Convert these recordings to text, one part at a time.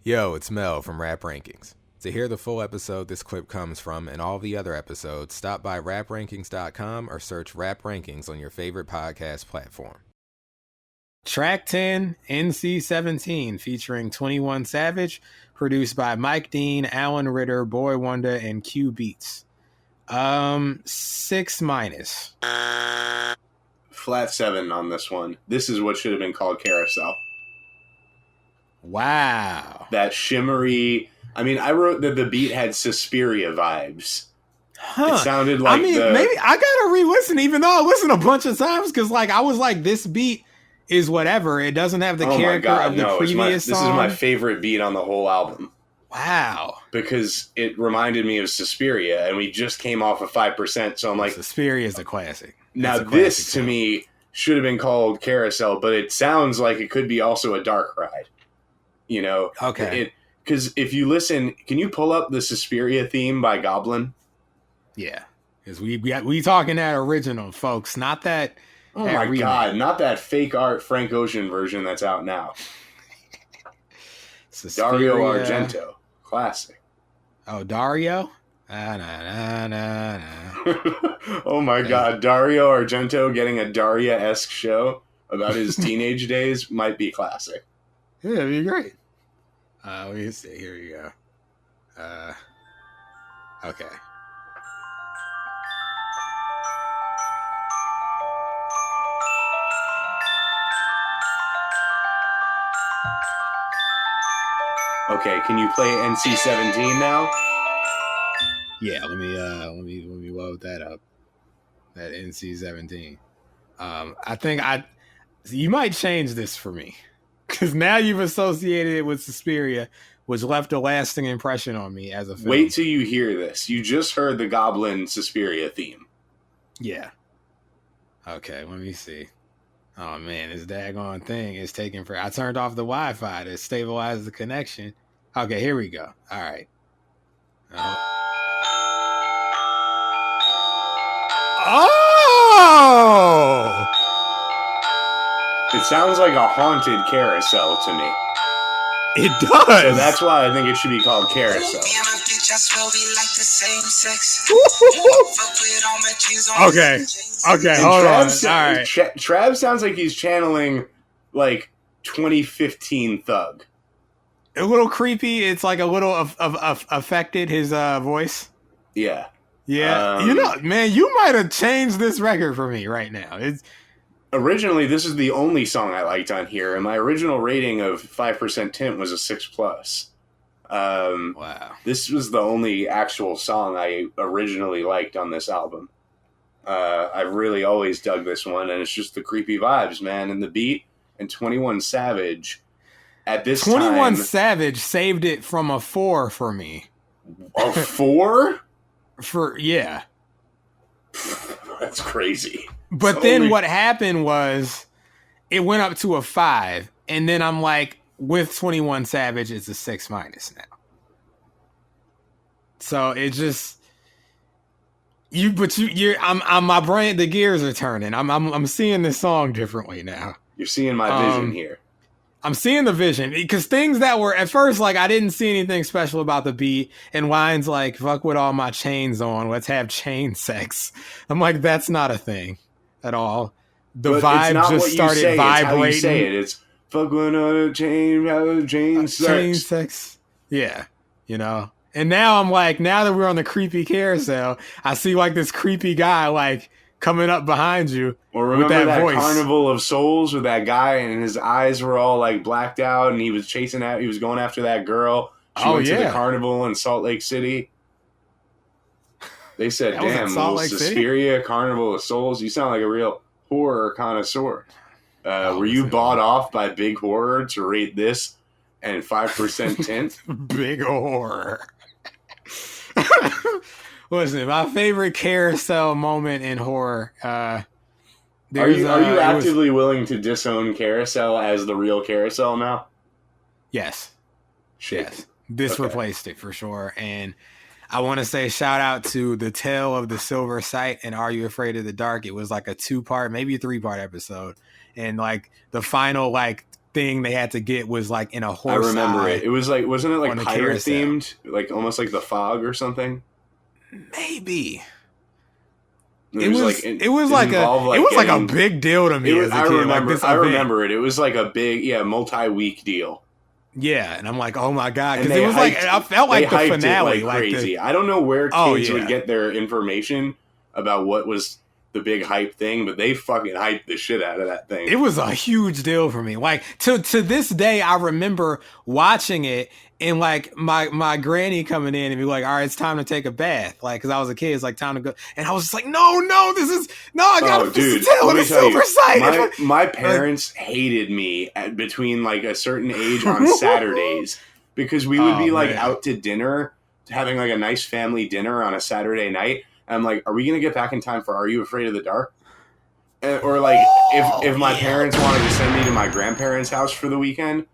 Yo, it's Mel from Rap Rankings. To hear the full episode this clip comes from and all the other episodes, stop by raprankings.com or search Rap Rankings on your favorite podcast platform. Track 10, NC-17, featuring 21 Savage, produced by Mike Dean, Alan Ritter, Boy Wonder, and Q Beats. 6-. Flat 7 on this one. This is what should have been called Carousel. Wow. That shimmery... I mean, I wrote that the beat had Suspiria vibes. Huh. It sounded like maybe I gotta re-listen, even though I listened a bunch of times, because like I was like, this beat is whatever. It doesn't have the character of the previous song. This is my favorite beat on the whole album. Wow. Because it reminded me of Suspiria, and we just came off of 5%, so I'm like... Suspiria is a classic. Now, this, to me, should have been called Carousel, but it sounds like it could be also a dark ride. You know? Okay. Because if you listen... Can you pull up the Suspiria theme by Goblin? Yeah. Because we talking that original, folks. Not that... Oh my remake. God, not that fake art Frank Ocean version that's out now. Suspiria. Dario Argento. Classic. Oh, Dario? Oh my God. Dario Argento getting a Daria-esque show about his teenage days might be classic. Yeah, it'd be great. Let me see. Here we go. Okay. Okay, can you play NC-17 now? Yeah, let me load that up. That NC-17. I think you might change this for me, because now you've associated it with Suspiria, which left a lasting impression on me as a fan. Wait till you hear this. You just heard the Goblin Suspiria theme. Yeah. Okay, let me see. Oh man, this daggone thing is taking forever. I turned off the Wi-Fi to stabilize the connection. Okay, here we go. All right. Oh! It sounds like a haunted carousel to me. It does. So that's why I think it should be called Carousel. Okay, hold on. All right. Trav sounds like he's channeling like 2015 Thug. A little creepy. It's like a little affected his voice. Yeah. Yeah. Man, you might have changed this record for me right now. Originally, this is the only song I liked on here, and my original rating of 5% Tint was a 6+. Wow. This was the only actual song I originally liked on this album. I really always dug this one, and it's just the creepy vibes, man, and the beat. And 21 Savage, at this 21 time... Savage saved it from a 4 for me. A 4? Yeah. That's crazy. But then what happened was it went up to a 5, and then I'm like, with 21 Savage, it's a 6- now. So it just I'm my brain, the gears are turning. I'm seeing this song differently now. You're seeing my vision here. I'm seeing the vision, because things that were at first like I didn't see anything special about the beat, and lines like "fuck with all my chains on, let's have chain sex." I'm like, that's not a thing at all. The vibe just started vibrating. It's how you say it. It's "fuck with all the chain sex." Chain sex. Yeah, And now I'm like, now that we're on the creepy carousel, I see like this creepy guy like coming up behind you. Or remember with that voice. Carnival of Souls with that guy and his eyes were all like blacked out and he was going after that girl. She went to the carnival in Salt Lake City. They said, damn, Suspiria, Carnival of Souls, you sound like a real horror connoisseur. Were you bought off by Big Horror to rate this and 5% Tint? Big Horror. Listen, my favorite carousel moment in horror. Are you actively willing to disown Carousel as the real Carousel now? Yes. Yes. This replaced it for sure. And I want to say shout out to The Tale of the Silver Sight and Are You Afraid of the Dark? It was like a 2-part, maybe a 3-part episode. And like the final like thing they had to get was like in a horse. I remember it. It was like, wasn't it like pirate themed? Like almost like the Fog or something? Maybe. It was like a big deal to me as a kid. I remember it. It was like a big, multi-week deal. Yeah, and I'm like, oh my god, because it was like I felt like the finale, like crazy. I don't know where kids would get their information about what was the big hype thing, but they fucking hyped the shit out of that thing. It was a huge deal for me. Like to this day, I remember watching it and like my granny coming in and be like, all right, it's time to take a bath. Like, cause I was a kid, it's like time to go. And I was just like, no, I gotta tell the Silver Side. My parents hated me between like a certain age on Saturdays because we would be like out to dinner, having like a nice family dinner on a Saturday night. And I'm like, are we going to get back in time for Are You Afraid of the Dark? Or like if my parents wanted to send me to my grandparents' house for the weekend,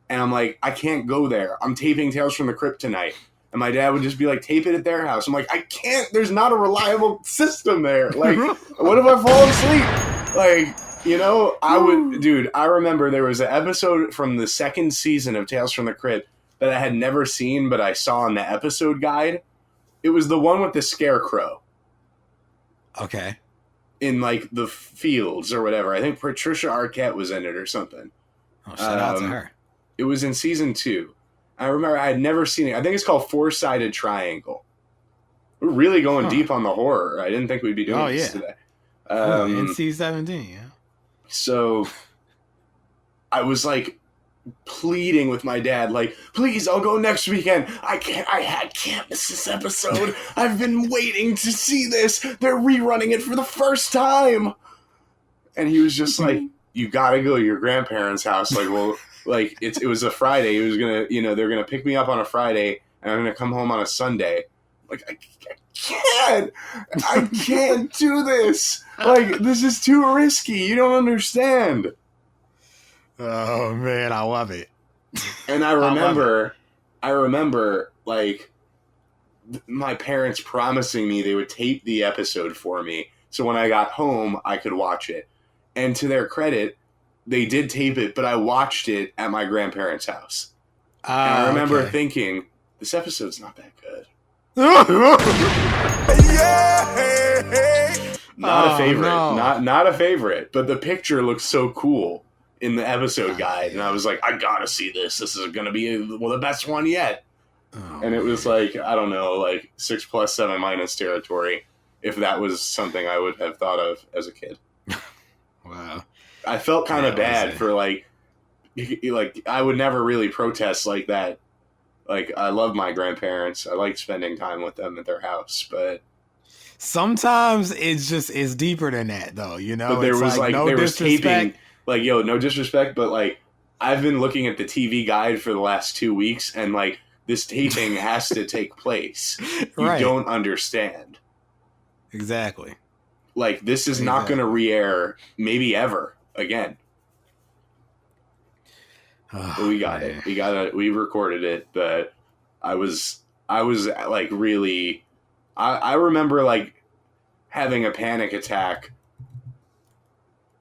and I'm like, I can't go there. I'm taping Tales from the Crypt tonight. And my dad would just be like, tape it at their house. I'm like, I can't. There's not a reliable system there. Like, what if I fall asleep? Like, I remember there was an episode from the second season of Tales from the Crypt that I had never seen, but I saw in the episode guide. It was the one with the scarecrow. Okay. In like the fields or whatever. I think Patricia Arquette was in it or something. Oh, shout out to her. It was in season 2. I remember I had never seen it. I think it's called Four-Sided Triangle. We're really going deep on the horror. I didn't think we'd be doing this today. NC-17, yeah. So I was like pleading with my dad, like, please, I'll go next weekend. I can't miss this episode. I've been waiting to see this. They're rerunning it for the first time. And he was just like, you gotta go to your grandparents' house. Like, well, like it was a Friday. He was gonna, they're gonna pick me up on a Friday and I'm gonna come home on a Sunday. Like, I can't do this. Like, this is too risky. You don't understand. Oh man, I love it. And I remember like my parents promising me they would tape the episode for me, so when I got home I could watch it. And to their credit, they did tape it, but I watched it at my grandparents' house. And I remember thinking, this episode's not that good. Not a favorite. No. Not a favorite. But the picture looks so cool in the episode guide, and I was like, I gotta see this. This is gonna be the best one yet. And it was like, I don't know, like 6+, 7- territory, if that was something I would have thought of as a kid. Wow. I felt kind of bad for like I would never really protest like that. Like, I love my grandparents. I like spending time with them at their house, but sometimes it's deeper than that, though. But there was like no disrespect. Taping. Like, no disrespect, but like I've been looking at the TV guide for the last 2 weeks, and like this taping has to take place. You don't understand. Exactly. Like, this is not going to re-air maybe ever again. But we got it. We recorded it, but I was like really, I remember like having a panic attack,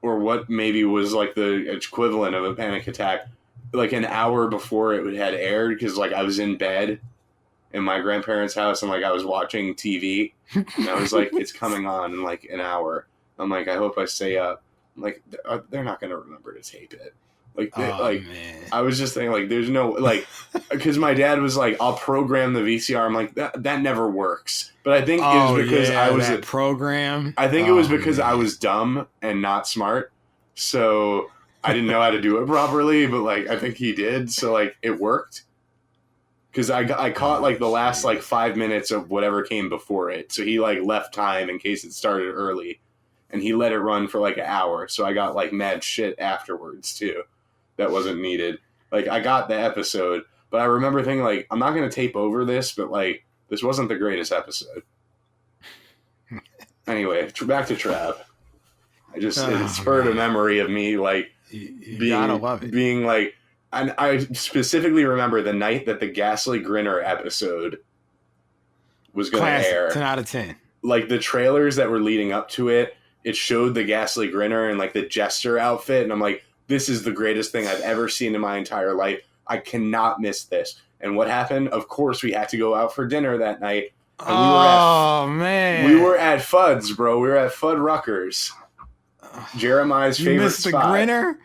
or what maybe was like the equivalent of a panic attack, like an hour before it had aired, because like I was in bed in my grandparents' house and like I was watching TV and I was like, it's coming on in like an hour. I'm like, I hope I stay up. I'm like, they're not going to remember to tape it. Man. I was just thinking, like, there's no, like, because my dad was like, I'll program the VCR. I'm like, that never works. But I think it was because I was that program. I think it was because I was dumb and not smart, so I didn't know how to do it properly. But like, I think he did, so like, it worked. Because I caught like the last like 5 minutes of whatever came before it, so he like left time in case it started early, and he let it run for like an hour. So I got like mad shit afterwards too. That wasn't needed. Like, I got the episode, but I remember thinking, like, I'm not going to tape over this, but, like, this wasn't the greatest episode. Anyway, back to Trav. It spurred a memory of me, like, being like, and I specifically remember the night that the Ghastly Grinner episode was going to air. 10 out of 10. Like, the trailers that were leading up to it, it showed the Ghastly Grinner in, like, the Jester outfit, and I'm like, this is the greatest thing I've ever seen in my entire life. I cannot miss this. And what happened? Of course, we had to go out for dinner that night. And man. We were at Fudd's, bro. We were at Fuddruckers. Jeremiah's favorite missed spot. You missed the Grinner?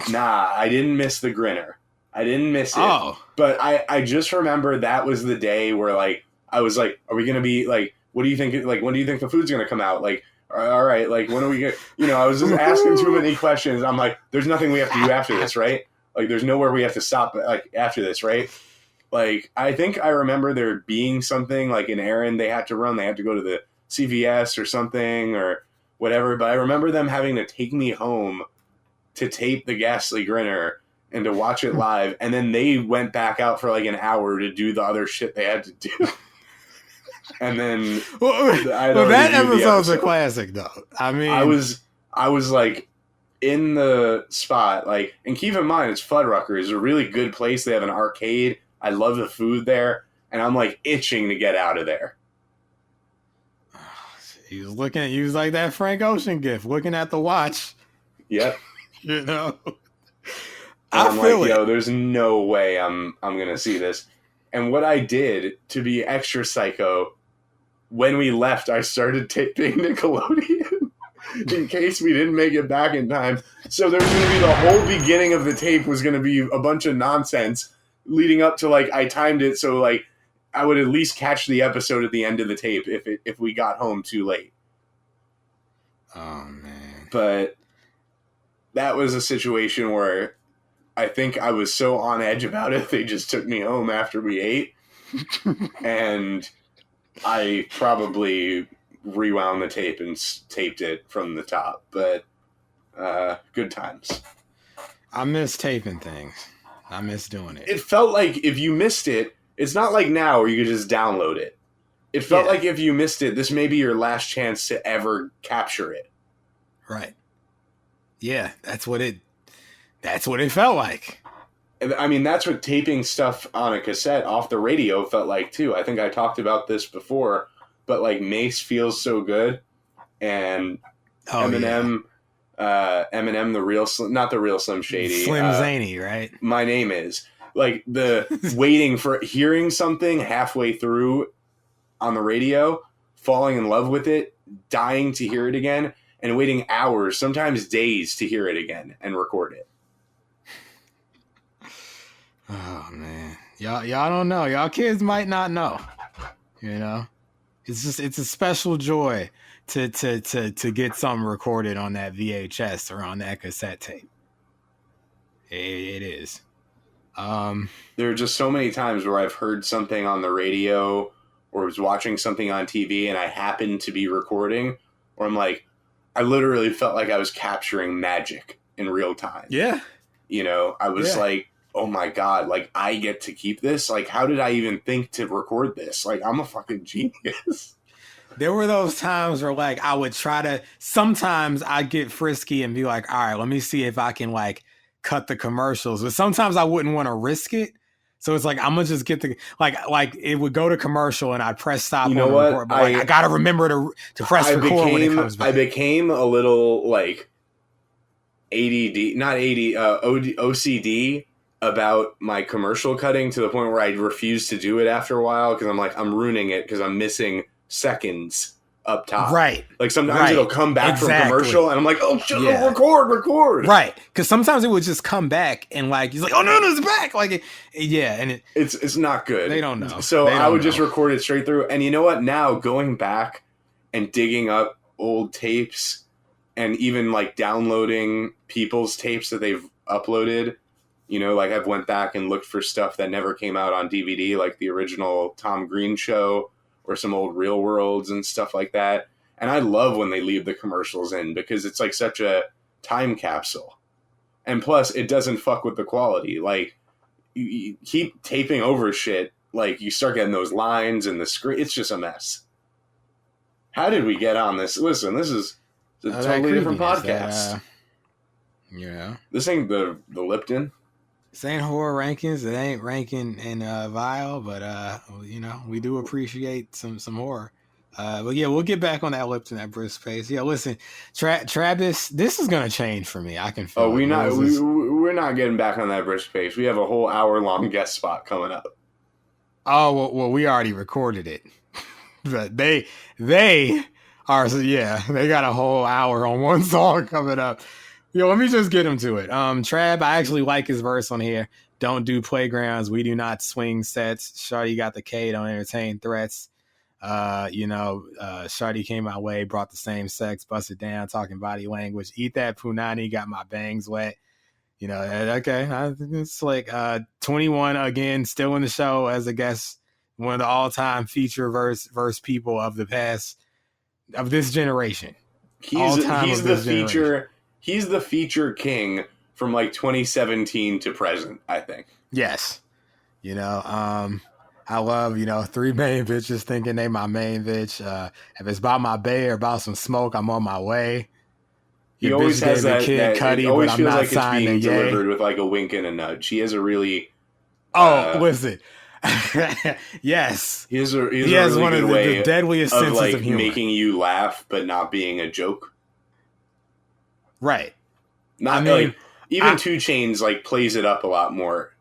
Nah, I didn't miss the Grinner. I didn't miss it. Oh. But I just remember that was the day where, like, I was like, are we going to be, like, what do you think, like, when do you think the food's going to come out? Like, all right, like, when are we going to, you know, I was just asking too many questions. I'm like, there's nothing we have to do after this, right? Like, there's nowhere we have to stop, like, after this, right? Like, I think I remember there being something, like, an errand they had to run. They had to go to the CVS or something or whatever. But I remember them having to take me home to tape the Ghastly Grinner and to watch it live. And then they went back out for, like, an hour to do the other shit they had to do. And then... that episode's a classic, though. I mean... I was, like... in the spot, like, and keep in mind, it's Fuddruckers. It's a really good place. They have an arcade. I love the food there, and I'm like itching to get out of there. He was looking at you, was like that Frank Ocean gif, looking at the watch. Yep. You know, I'm like, yo, there's no way I'm gonna see this. And what I did to be extra psycho, when we left, I started taping Nickelodeon. In case we didn't make it back in time. So there was going to be the whole beginning of the tape was going to be a bunch of nonsense leading up to, like, I timed it so, like, I would at least catch the episode at the end of the tape if we got home too late. Oh, man. But that was a situation where I think I was so on edge about it, they just took me home after we ate. And I probably... rewound the tape and taped it from the top, but good times. I miss taping things. I miss doing it. It felt like if you missed it, it's not like now where you could just download it. It felt like if you missed it, this may be your last chance to ever capture it. Right. Yeah, that's what it felt like. I mean, that's what taping stuff on a cassette off the radio felt like too. I think I talked about this before. But, like, Mace Feels So Good and Eminem, Eminem, the real, not the real Slim Shady. Slim Zany, right? My Name Is. Like, the waiting for, hearing something halfway through on the radio, falling in love with it, dying to hear it again, and waiting hours, sometimes days to hear it again and record it. Oh, man. Y'all don't know. Y'all kids might not know, you know? It's a special joy to get something recorded on that VHS or on that cassette tape. It is. There are just so many times where I've heard something on the radio or was watching something on TV and I happened to be recording, or I'm like, I literally felt like I was capturing magic in real time. Yeah. You know, I was like, oh my God, like, I get to keep this? Like, how did I even think to record this? Like, I'm a fucking genius. There were those times where, like, I would try to, sometimes I'd get frisky and be like, all right, let me see if I can, like, cut the commercials. But sometimes I wouldn't want to risk it. So it's like, I'm going to just get the, like it would go to commercial and I'd press stop. You know what? Record, but I got to remember to press record when it comes back. I became a little, like, OCD about my commercial cutting to the point where I refused to do it after a while because I'm like, I'm ruining it because I'm missing seconds up top. Right. Like sometimes it'll come back from commercial and I'm like, oh shit, record. Right. Because sometimes it would just come back and like, he's like, oh no, it's back. Like, and it's not good. They don't know. So I would just record it straight through. And you know what? Now going back and digging up old tapes and even like downloading people's tapes that they've uploaded, you know, like I've went back and looked for stuff that never came out on DVD, like the original Tom Green show or some old Real Worlds and stuff like that. And I love when they leave the commercials in because it's like such a time capsule. And plus, it doesn't fuck with the quality. Like, you keep taping over shit, like you start getting those lines and the screen. It's just a mess. How did we get on this? Listen, this is a totally different podcast. Yeah. This ain't the Lipton. This ain't horror rankings. It ain't ranking in Vile, but you know, we do appreciate some horror. But yeah, we'll get back on that Lipton at brisk pace. Yeah, listen, Travis, this is gonna change for me. I can feel. Oh, we're not getting back on that brisk pace. We have a whole hour-long guest spot coming up. Oh well, we already recorded it, but they are. Yeah, they got a whole hour on one song coming up. Yo, let me just get him to it. Trav, I actually like his verse on here. Don't do playgrounds. We do not swing sets. Shawty got the K. Don't entertain threats. Shawty came my way, brought the same sex, busted down, talking body language. Eat that punani, got my bangs wet. Okay. It's like 21 again, still in the show as a guest, one of the all-time feature verse people of the past of this generation. He's the feature king from like 2017 to present, I think. Yes. I love, 3 main bitches thinking they my main bitch. If it's about my bae or about some smoke, I'm on my way. He always has that. Cudi, it always feels like it's being delivered with like a wink and a nudge. He has a really. Listen. Yes. He has really one of the deadliest senses like of humor, making you laugh but not being a joke. Right. Even 2 Chainz like plays it up a lot more.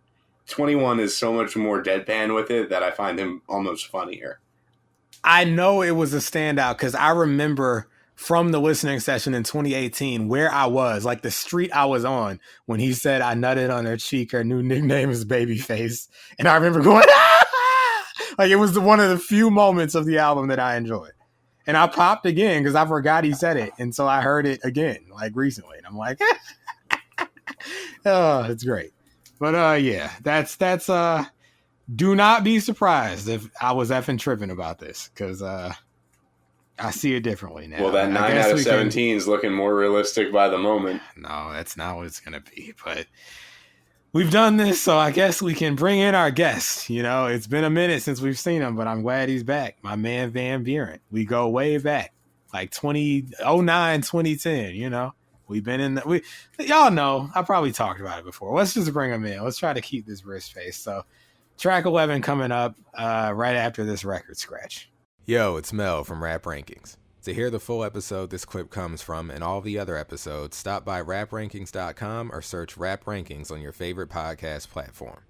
21 is so much more deadpan with it that I find him almost funnier. I know it was a standout because I remember from the listening session in 2018 where I was, like the street I was on when he said I nutted on her cheek. Her new nickname is Babyface. And I remember going, ah! Like it was one of the few moments of the album that I enjoyed. And I popped again because I forgot he said it. And so I heard it again, like recently. And I'm like, oh, it's great. But yeah, that's do not be surprised if I was effing tripping about this because I see it differently now. Well, that 9 out of 17 is looking more realistic by the moment. No, that's not what it's going to be. But we've done this, so I guess we can bring in our guest. It's been a minute since we've seen him, but I'm glad he's back. My man, Van Buren. We go way back, like 2009, 2010, We've been in y'all know, I probably talked about it before. Let's just bring him in. Let's try to keep this wrist pace. So track 11 coming up right after this record scratch. Yo, it's Mel from Rap Rankings. To hear the full episode this clip comes from and all the other episodes, stop by raprankings.com or search Rap Rankings on your favorite podcast platform.